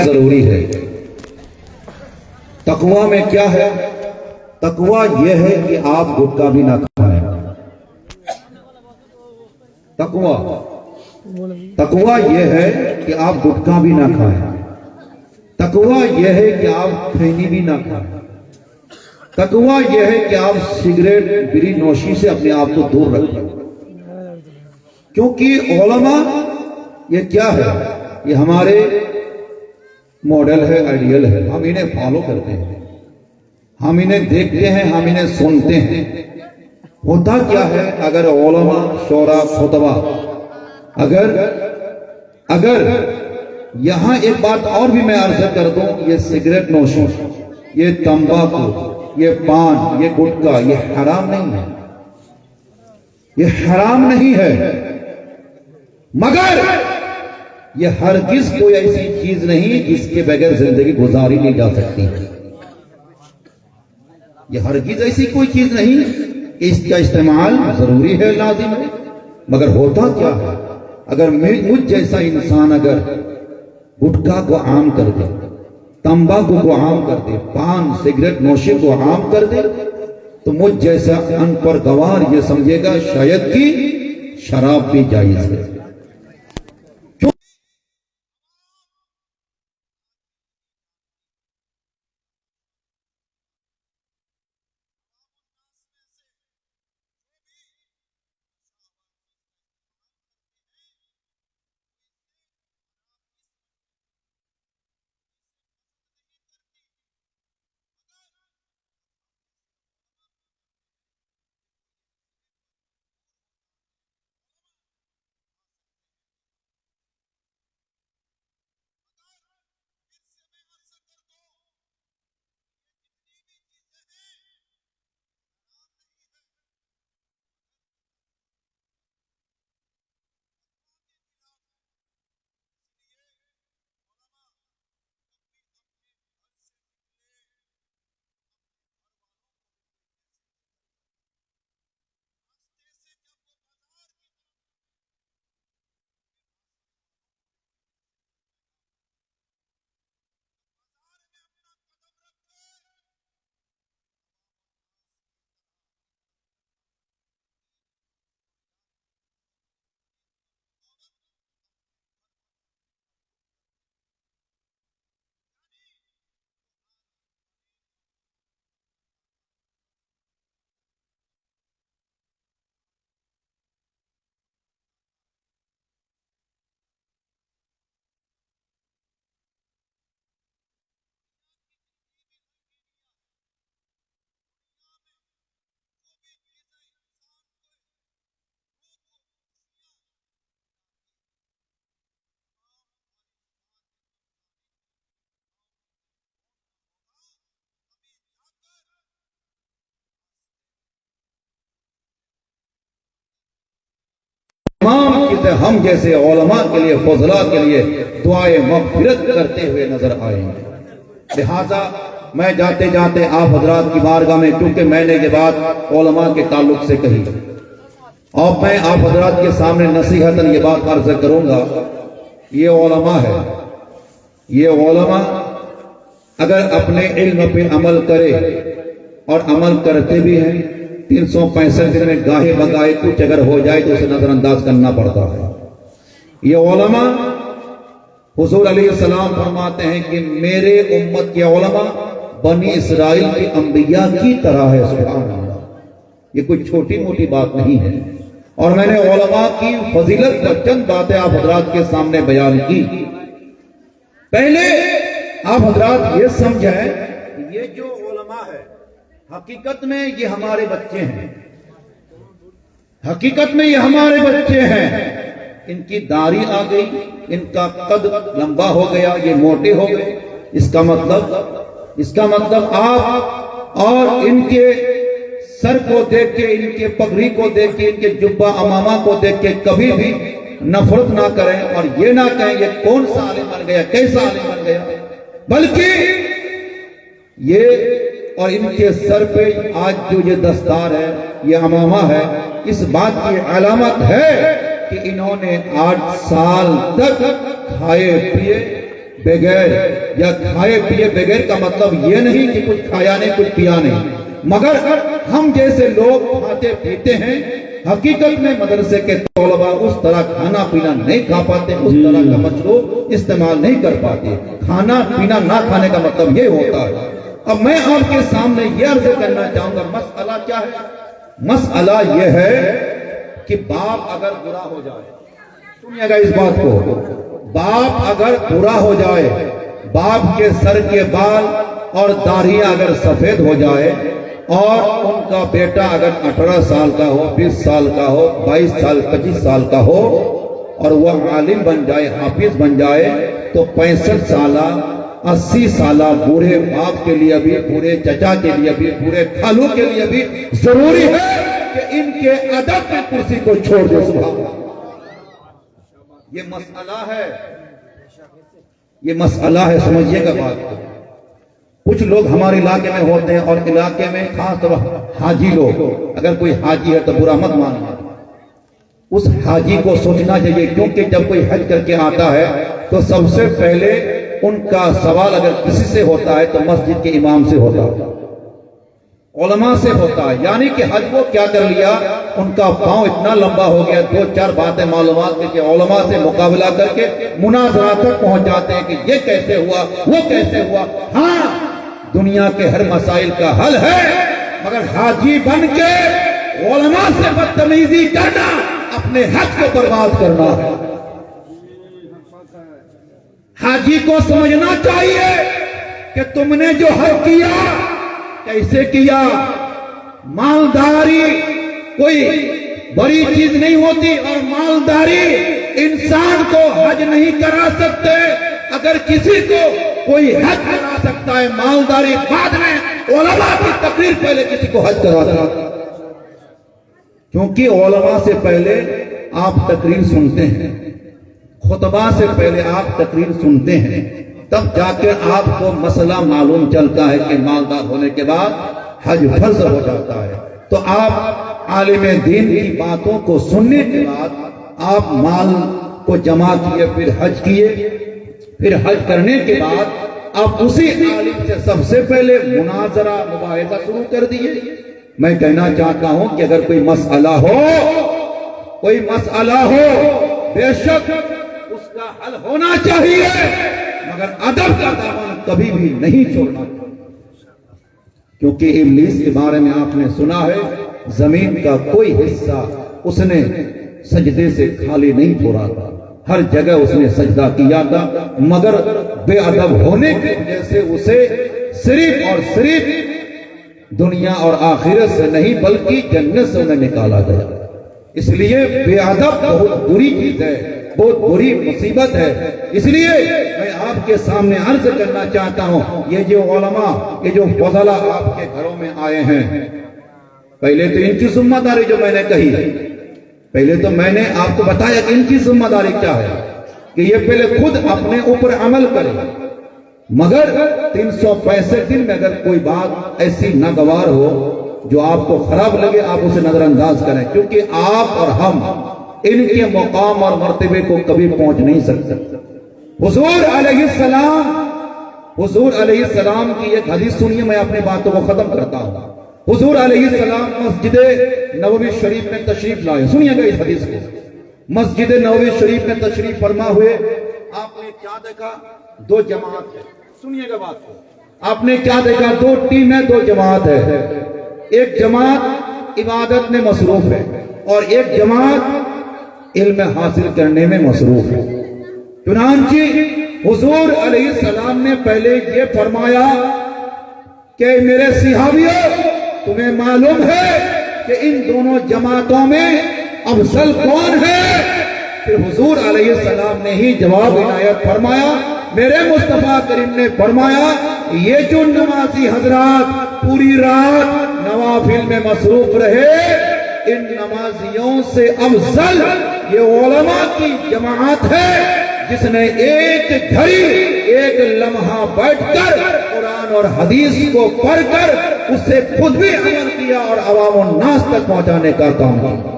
ضروری ہے۔ تقوی میں کیا ہے؟ تقوی یہ ہے کہ آپ گٹکا بھی نہ کھائیں۔ تقوی یہ ہے کہ آپ گٹکا بھی نہ کھائیں۔ تقوی یہ ہے کہ آپ کھینی بھی نہ کھائیں۔ تقوی یہ ہے کہ آپ سگریٹ بیڑی نوشی سے اپنے آپ کو دور رکھیں۔ کیونکہ علماء یہ کیا ہے؟ یہ ہمارے ماڈل ہے، آئیڈیل ہے، ہم انہیں فالو کرتے ہیں، ہم انہیں دیکھتے ہیں، ہم انہیں سنتے ہیں۔ ہوتا کیا ہے؟ اگر علماء، شورا، خطبہ اگر یہاں ایک بات اور بھی میں عرض کر دوں، یہ سگریٹ نوشی، یہ تمباکو، یہ پان، یہ گٹکا، یہ حرام نہیں ہے، یہ حرام نہیں ہے، مگر یہ ہرگز کوئی ایسی چیز نہیں جس کے بغیر زندگی گزاری نہیں جا سکتی۔ یہ ہرگز ایسی کوئی چیز نہیں کہ اس کا استعمال ضروری ہے، لازم ہے، مگر ہوتا کیا ہے؟ اگر مجھ جیسا انسان اگر گٹکا کو عام کر دے، تمباکو کو عام کر دے، پان سگریٹ نوشی کو عام کر دے، تو مجھ جیسا ان پر گوار یہ سمجھے گا شاید کہ شراب بھی جائز ہے۔ تمام چیزیں ہم جیسے علماء کے لیے، فضلاء کے لیے دعائیں مغفرت کرتے ہوئے نظر آئیں گے۔ لہذا میں جاتے جاتے آپ حضرات کی بارگاہ میں، کیونکہ میں نے یہ بات علماء کے تعلق سے کہی، اور میں آپ حضرات کے سامنے نصیحتاً یہ بات عرض کروں گا، یہ علماء ہے، یہ علماء اگر اپنے علم پہ عمل کرے اور عمل کرتے بھی ہیں، 365 دن میں گاہے بگاہے کچھ اگر ہو جائے تو اسے نظر انداز کرنا پڑتا ہے۔ یہ علماء، حضور علیہ السلام فرماتے ہیں کہ میرے امت کے علماء بنی اسرائیل کے انبیاء کی طرح ہے۔ سبحان اللہ، یہ کوئی چھوٹی موٹی بات نہیں ہے۔ اور میں نے علماء کی فضیلت پر چند باتیں آپ حضرات کے سامنے بیان کی۔ پہلے آپ حضرات یہ سمجھیں، یہ جو علماء ہے حقیقت میں یہ ہمارے بچے ہیں، حقیقت میں یہ ہمارے بچے ہیں۔ ان کی داڑھی آ گئی، ان کا قد لمبا ہو گیا، یہ موٹے ہو گئے، اس کا مطلب آپ اور ان کے سر کو دیکھ کے، ان کے پگڑی کو دیکھ کے، ان کے جبہ امامہ کو دیکھ کے کبھی بھی نفرت نہ کریں اور یہ نہ کہیں یہ کون سا عالم بن گیا، کیسا عالم بن گیا، بلکہ یہ اور ان کے سر پہ آج جو یہ دستار ہے، یہ امامہ ہے، اس بات کی علامت ہے کہ انہوں نے 8 سال تک کھائے پیے بغیر یا کھائے پیے بغیر کا مطلب یہ نہیں کہ کچھ کھایا نہیں کچھ پیا نہیں، مگر ہم جیسے لوگ کھاتے پیتے ہیں، حقیقت میں مدرسے کے طلباء اس طرح کھانا پینا نہیں کھا پاتے، اس طرح کا مشروب استعمال نہیں کر پاتے۔ کھانا پینا نہ کھانے کا مطلب یہ ہوتا ہے۔ اب میں آپ کے سامنے یہ عرض کرنا چاہوں گا، مسئلہ کیا ہے؟ مسئلہ یہ ہے کہ باپ اگر برا ہو جائے، سنیے گا اس بات کو، باپ اگر برا ہو جائے، باپ کے سر کے بال اور داڑھیاں اگر سفید ہو جائے، اور ان کا بیٹا اگر 18 سال کا ہو، 20 سال کا ہو، 22 سال 25 سال کا ہو، اور وہ عالم بن جائے، حافظ بن جائے، تو 65 سالہ 80 سالہ بوڑھے باپ کے لیے بھی، بوڑھے چچا کے لیے بھی، بوڑھے خالو کے لیے بھی ضروری ہے کہ ان کے ادب کی کرسی کو چھوڑ دے۔ سبحان اللہ، یہ مسئلہ ہے، یہ مسئلہ ہے، سمجھیے گا بات کو۔ کچھ لوگ ہمارے علاقے میں ہوتے ہیں، اور علاقے میں خاص طور حاجی لوگ، اگر کوئی حاجی ہے تو برا مت ماننا، اس حاجی کو سوچنا چاہیے، کیونکہ جب کوئی حج کر کے آتا ہے تو سب سے پہلے ان کا سوال اگر کسی سے ہوتا ہے تو مسجد کے امام سے ہوتا ہے، علماء سے ہوتا ہے، یعنی کہ حج کو کیا کر لیا، ان کا پاؤں اتنا لمبا ہو گیا، 2-4 باتیں معلومات کر کے علماء سے مقابلہ کر کے مناظرہ تک پہنچ جاتے ہیں کہ یہ کیسے ہوا، وہ کیسے ہوا۔ ہاں، دنیا کے ہر مسائل کا حل ہے، مگر حاجی بن کے علماء سے بدتمیزی کرنا اپنے حج کو برباد کرنا ہے۔ حاجی کو سمجھنا چاہیے کہ تم نے جو حج کیا کیسے کیا۔ مالداری کوئی بڑی چیز نہیں ہوتی، اور مالداری انسان کو حج نہیں کرا سکتے۔ اگر کسی کو کوئی حج کرا سکتا ہے مالداری، بعد میں علماء کی تقریر پہلے کسی کو حج کرا سکتا ہے، کیونکہ علماء سے پہلے آپ تقریر سنتے ہیں، خطبہ سے پہلے آپ تقریر سنتے ہیں، تب جا کے آپ کو مسئلہ معلوم چلتا ہے کہ مالدار ہونے کے بعد حج فرض ہو جاتا ہے۔ تو آپ عالم دین کی باتوں کو سننے کے بعد آپ مال کو جمع کیے، پھر حج کیے، پھر حج کرنے کے بعد آپ اسی عالم سے سب سے پہلے مناظرہ مباحثہ شروع کر دیے۔ میں کہنا چاہتا ہوں کہ اگر کوئی مسئلہ ہو، کوئی مسئلہ ہو، بے شک اس کا حل ہونا چاہیے، مگر ادب کا دامن کبھی بھی نہیں چھوڑنا چاہیے، کیونکہ ابلیس کے بارے میں آپ نے سنا ہے، زمین کا کوئی حصہ اس نے سجدے سے خالی نہیں چھوڑا تھا، ہر جگہ اس نے سجدہ کیا تھا، مگر بے ادب ہونے کی وجہ سے اسے صرف اور صرف دنیا اور آخرت سے نہیں بلکہ جنت سے انہیں نکالا گیا۔ اس لیے بے ادب بہت بری چیز ہے، بہت بری مصیبت ہے۔ اس لیے میں آپ کے سامنے عرض کرنا چاہتا ہوں، یہ جو علماء، یہ جو فضلاء آپ کے گھروں میں آئے ہیں، پہلے تو ان کی ذمہ داری جو میں نے کہی، پہلے تو میں نے آپ کو بتایا کہ ان کی ذمہ داری کیا ہے، کہ یہ پہلے خود اپنے اوپر عمل کرے، مگر 365 دن میں اگر کوئی بات ایسی ناگوار ہو جو آپ کو خراب لگے، آپ اسے نظر انداز کریں، کیونکہ آپ اور ہم ان کے مقام اور مرتبے کو کبھی پہنچ نہیں سکتے۔ حضور علیہ السلام کی ایک حدیث سنیے، میں اپنی باتوں کو ختم کرتا ہوں۔ حضور علیہ السلام مسجد نبوی شریف میں تشریف لائے، سنیے گا اس حدیث کو۔ مسجد نبوی شریف میں تشریف فرما ہوئے، آپ نے کیا دیکھا؟ 2 جماعت ہے، سنیے گا بات کو۔ آپ نے کیا دیکھا؟ 2 ٹیمیں، 2 جماعت ہے۔ ایک جماعت عبادت میں مصروف ہے، اور ایک جماعت علم حاصل کرنے میں مصروف ہے۔ چنانچہ حضور علیہ السلام نے پہلے یہ فرمایا کہ میرے صحابیوں، تمہیں معلوم ہے کہ ان دونوں جماعتوں میں افضل کون ہے؟ پھر حضور علیہ السلام نے ہی جواب عنایت فرمایا، میرے مصطفیٰ کریم نے فرمایا، یہ جو نمازی حضرات پوری رات نوافل میں مصروف رہے، ان نمازیوں سے افضل یہ علماء کی جماعت ہے جس نے ایک گھڑی، ایک لمحہ بیٹھ کر قرآن اور حدیث کو پڑھ کر اس سے خود بھی عمل کیا اور عوام الناس تک پہنچانے کا کام کیا۔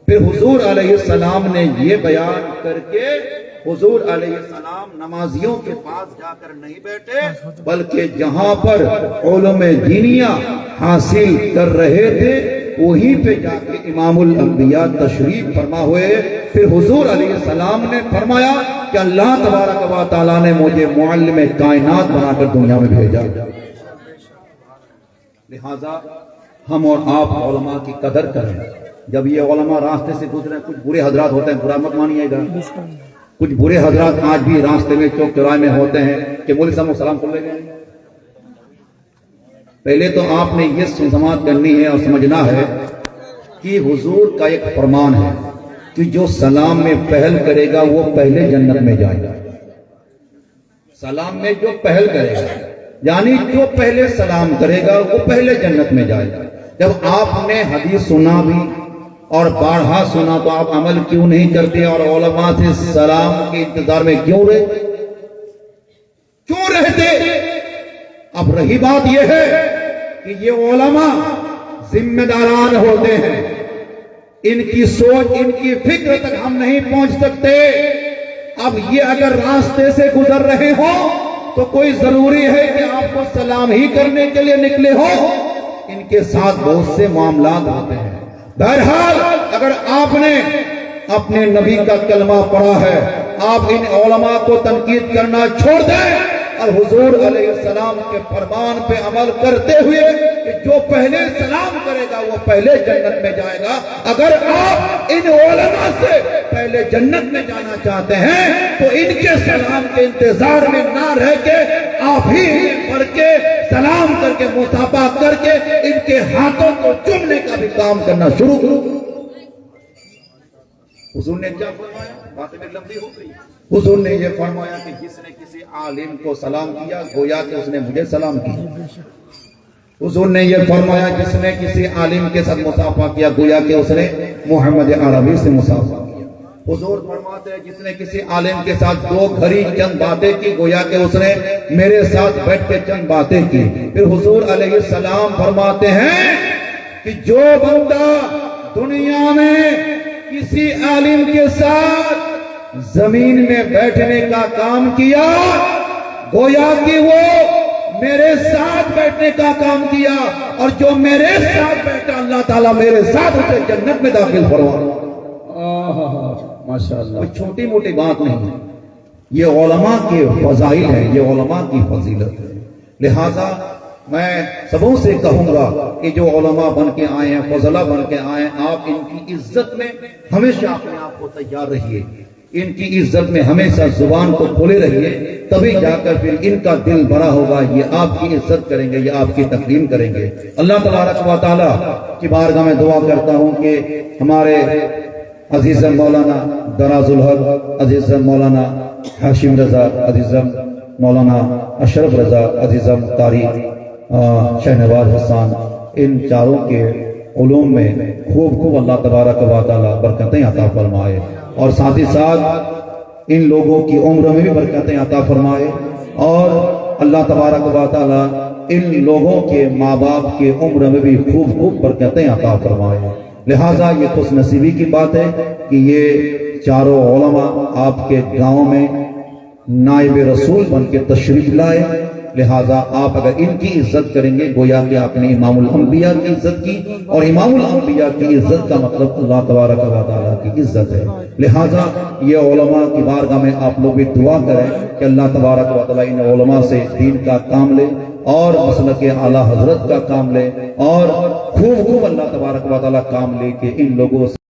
پھر حضور علیہ السلام نے یہ بیان کر کے حضور علیہ السلام نمازیوں کے پاس جا کر نہیں بیٹھے، بلکہ جہاں پر علوم دینیہ حاصل کر رہے تھے وہیں پہ جا کے امام الانبیاء تشریف فرما ہوئے۔ پھر حضور علیہ السلام نے فرمایا کہ اللہ تبارک و تعالیٰ نے مجھے معلم کائنات بنا کر دنیا میں بھیجا۔ لہذا ہم اور آپ علماء کی قدر کریں۔ جب یہ علماء راستے سے گزرے، کچھ برے حضرات ہوتے ہیں، برا مت مانیے گا، کچھ برے حضرات آج بھی راستے میں چوک چوراہے میں ہوتے ہیں کہ مولوی صاحب سلام کر لے گئے۔ پہلے تو آپ نے یہ سماعت کرنی ہے اور سمجھنا ہے کہ حضور کا ایک فرمان ہے کہ جو سلام میں پہل کرے گا وہ پہلے جنت میں جائے گا۔ سلام میں جو پہل کرے گا یعنی جو پہلے سلام کرے گا وہ پہلے جنت میں جائے گا۔ جب آپ نے حدیث سنا بھی اور بارہا سنا تو آپ عمل کیوں نہیں کرتے اور علماء سے سلام کے انتظار میں کیوں رہتے؟ اب رہی بات یہ ہے کہ یہ علماء ذمہ داران ہوتے ہیں، ان کی سوچ ان کی فکر تک ہم نہیں پہنچ سکتے۔ اب یہ اگر راستے سے گزر رہے ہو تو کوئی ضروری ہے کہ آپ کو سلام ہی کرنے کے لیے نکلے ہو؟ ان کے ساتھ بہت سے معاملات ہوتے ہیں۔ بہرحال اگر آپ نے اپنے نبی کا کلمہ پڑھا ہے، آپ ان علماء کو تنقید کرنا چھوڑ دیں اور حضور علیہ السلام کے فرمان پہ عمل کرتے ہوئے کہ جو پہلے سلام کرے گا وہ پہلے جنت میں جائے گا۔ اگر آپ ان علماء سے پہلے جنت میں جانا چاہتے ہیں تو ان کے سلام کے انتظار میں نہ رہ کے آپ ہی پڑھ کے سلام کر کے مصافحہ کر کے ان کے ہاتھوں کو چومنے کا بھی کام کرنا شروع کرو۔ حضور نے کیا فرمایا؟ باتیں میں لمبی ہو گئی۔ حضور نے یہ فرمایا کہ جس نے کسی عالم کو سلام کیا گویا کہ اس نے مجھے سلام کیا۔ حضور نے یہ فرمایا جس نے کسی عالم کے ساتھ مصافحہ کیا گویا کہ اس نے محمد عربی سے مصافحہ کیا۔ حضور فرماتے ہیں جس نے کسی عالم کے ساتھ دو گھڑی چند باتیں کی گویا کہ اس نے میرے ساتھ بیٹھ کے چند باتیں کی۔ پھر حضور علیہ السلام فرماتے ہیں کہ جو بندہ دنیا میں کسی عالم کے ساتھ زمین میں بیٹھنے کا کام کیا گویا کہ وہ میرے ساتھ بیٹھنے کا کام کیا، اور جو میرے ساتھ بیٹھا اللہ تعالیٰ میرے ساتھ اسے جنت میں داخل فرمائے۔ ماشاءاللہ، کوئی چھوٹی موٹی بات نہیں، یہ علماء کے فضائل ہیں، یہ علماء کی فضیلت ہے۔ لہذا میں سبوں سے کہوں گا کہ جو علماء بن کے آئے ہیں، فضلہ بن کے آئے ہیں، آپ ان کی عزت میں ہمیشہ اپنے آپ کو تیار رہیے، ان کی عزت میں ہمیشہ زبان کو کھولے رہیے، تبھی جا کر پھر ان کا دل بڑا ہوگا، یہ آپ کی عزت کریں گے، یہ آپ کی تکریم کریں گے۔ اللہ تبارک و تعالیٰ کی بارگاہ میں دعا کرتا ہوں کہ ہمارے عزیز مولانا دراز الحق، عزیز مولانا ہاشم رضا، عزیز مولانا اشرف رضا، عزیز قاری شہنواز حسان، ان چاروں کے علوم میں خوب اللہ تبارک و تعالیٰ برکتیں عطا فرمائے، اور ساتھ ہی ساتھ ان لوگوں کی عمر میں بھی برکتیں عطا فرمائے، اور اللہ تبارک و تعالیٰ ان لوگوں کے ماں باپ کے عمر میں بھی خوب برکتیں عطا فرمائے۔ لہٰذا یہ خوش نصیبی کی بات ہے کہ یہ چاروں علماء آپ کے گاؤں میں نائب رسول بن کے تشریف لائے۔ لہذا آپ اگر ان کی عزت کریں گے گویا کہ آپ نے امام الانبیاء کی عزت کی، اور امام الانبیاء کی عزت کا مطلب اللہ تبارک و تعالیٰ کی عزت ہے۔ لہذا یہ علماء کی بارگاہ میں آپ لوگ بھی دعا کریں کہ اللہ تبارک و تعالیٰ ان علماء سے دین کا کام لے اور مسلک اعلیٰ حضرت کا کام لے، اور خوب اللہ تبارک و تعالیٰ کام لے کے ان لوگوں سے